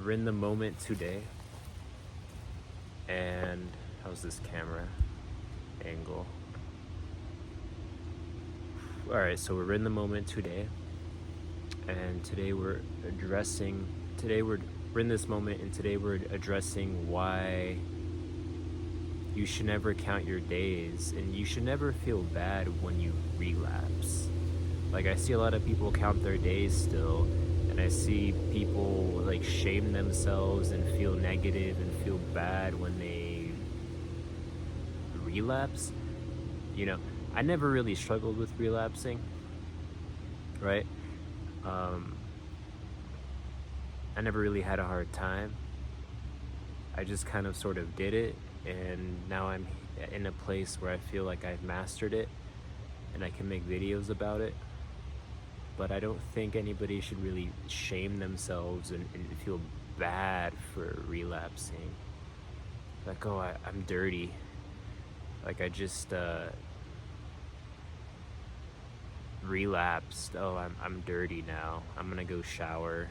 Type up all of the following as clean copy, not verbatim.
we're in the moment today. And how's this camera angle? All right, so we're in the moment today, and today we're in this moment, and today we're addressing why you should never count your days, and you should never feel bad when you relapse. Like, I see a lot of people count their days still, and I see people like shame themselves and feel negative and feel bad when they relapse. I never really struggled with relapsing, right? I never really had a hard time. I just kind of sort of did it, and now I'm in a place where I feel like I've mastered it and I can make videos about it. But I don't think anybody should really shame themselves and feel bad for relapsing. Like, oh, I'm dirty. Like, I just relapsed. Oh, I'm dirty now. I'm gonna go shower.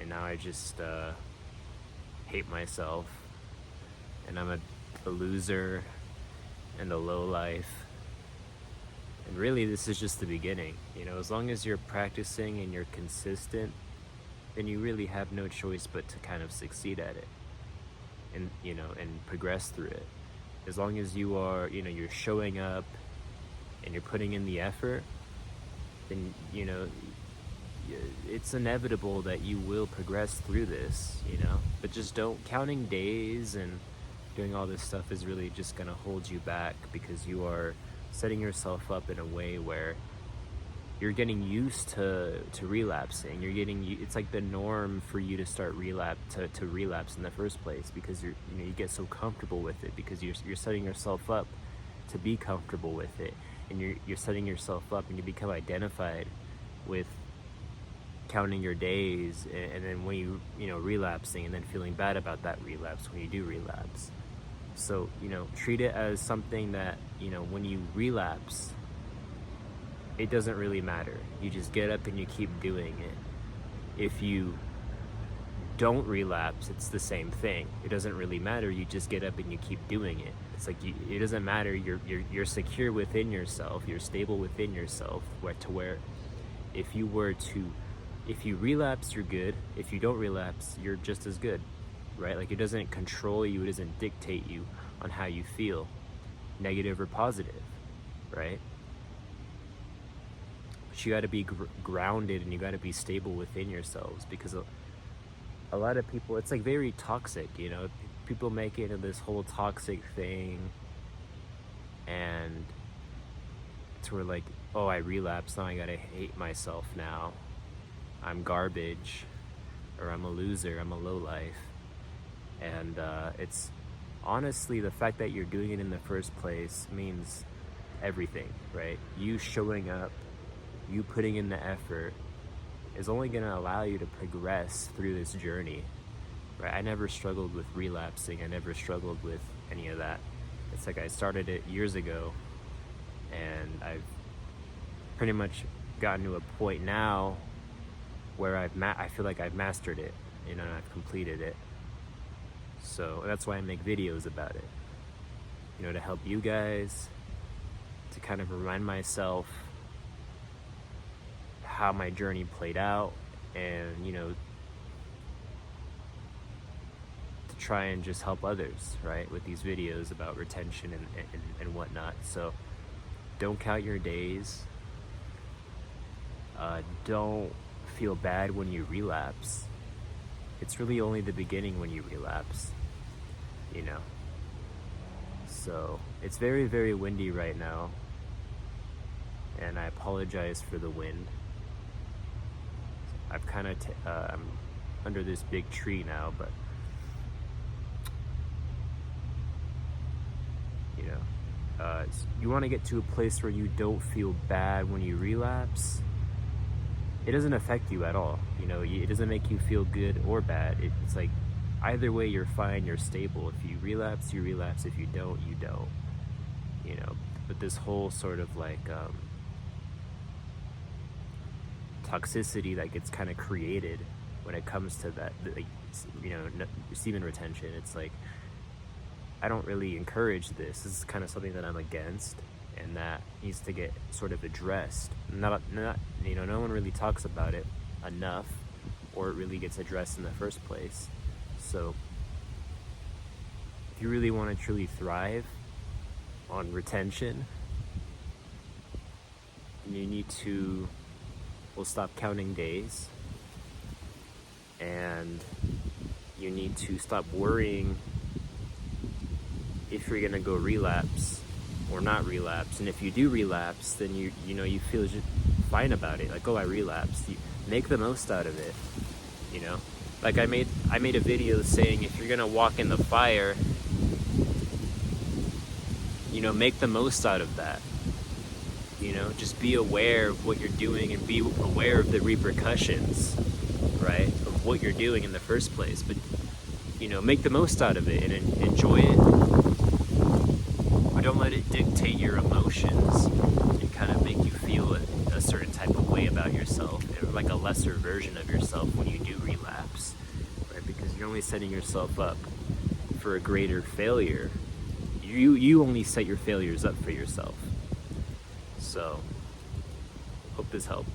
And now I just hate myself. And I'm a loser and a lowlife. And really, this is just the beginning. As long as you're practicing and you're consistent, then you really have no choice but to kind of succeed at it and progress through it. As long as you are, you're showing up and you're putting in the effort, then, it's inevitable that you will progress through this, But just counting days and doing all this stuff is really just going to hold you back, because you are setting yourself up in a way where you're getting used to relapsing. It's like the norm for you to start to relapse in the first place, because you get so comfortable with it, because you're setting yourself up to be comfortable with it, and you're setting yourself up and you become identified with counting your days, and then when you relapsing and then feeling bad about that relapse when you do relapse. So, treat it as something that, when you relapse, it doesn't really matter. You just get up and you keep doing it. If you don't relapse, it's the same thing. It doesn't really matter. You just get up and you keep doing it. It's like it doesn't matter. You're secure within yourself. You're stable within yourself. Where if you relapse, you're good. If you don't relapse, you're just as good. Right? Like, it doesn't control you, it doesn't dictate you on how you feel, negative or positive, right? But you got to be grounded, and you got to be stable within yourselves, because a lot of people, it's like very toxic, people make it into this whole toxic thing, and it's where, like, oh, I relapsed, now I got to hate myself now. I'm garbage, or I'm a loser, I'm a lowlife. And it's honestly, the fact that you're doing it in the first place means everything, right? You showing up, you putting in the effort is only going to allow you to progress through this journey, right? I never struggled with relapsing. I never struggled with any of that. It's like I started it years ago, and I've pretty much gotten to a point now where I feel like I've mastered it, and I've completed it. So that's why I make videos about it, to help you guys, to kind of remind myself how my journey played out, and, to try and just help others, right, with these videos about retention and whatnot. So don't count your days. Don't feel bad when you relapse. It's really only the beginning when you relapse, So it's very, very windy right now, and I apologize for the wind. I've kind of I'm under this big tree now, but you want to get to a place where you don't feel bad when you relapse. It doesn't affect you at all. It doesn't make you feel good or bad. It's like, either way, you're fine, you're stable. If you relapse, you relapse. If you don't, you don't. But this whole sort of like toxicity that gets kind of created when it comes to that, like, semen retention. It's like, I don't really encourage this. This is kind of something that I'm against, and that needs to get sort of addressed. Not no one really talks about it enough, or it really gets addressed in the first place. So if you really want to truly thrive on retention, you need to, well, stop counting days, and you need to stop worrying if you're gonna go relapse or not relapse. And if you do relapse, then you feel just fine about it. Like, oh, I relapsed. You make the most out of it. Like I made a video saying, if you're gonna walk in the fire, make the most out of that. Just be aware of what you're doing, and be aware of the repercussions, right, of what you're doing in the first place. But make the most out of it and enjoy it. But don't let it dictate your emotions and kind of make you feel a certain type of way about yourself, or like a lesser version of yourself when you do relapse, right? Because you're only setting yourself up for a greater failure. You only set your failures up for yourself. So, hope this helped.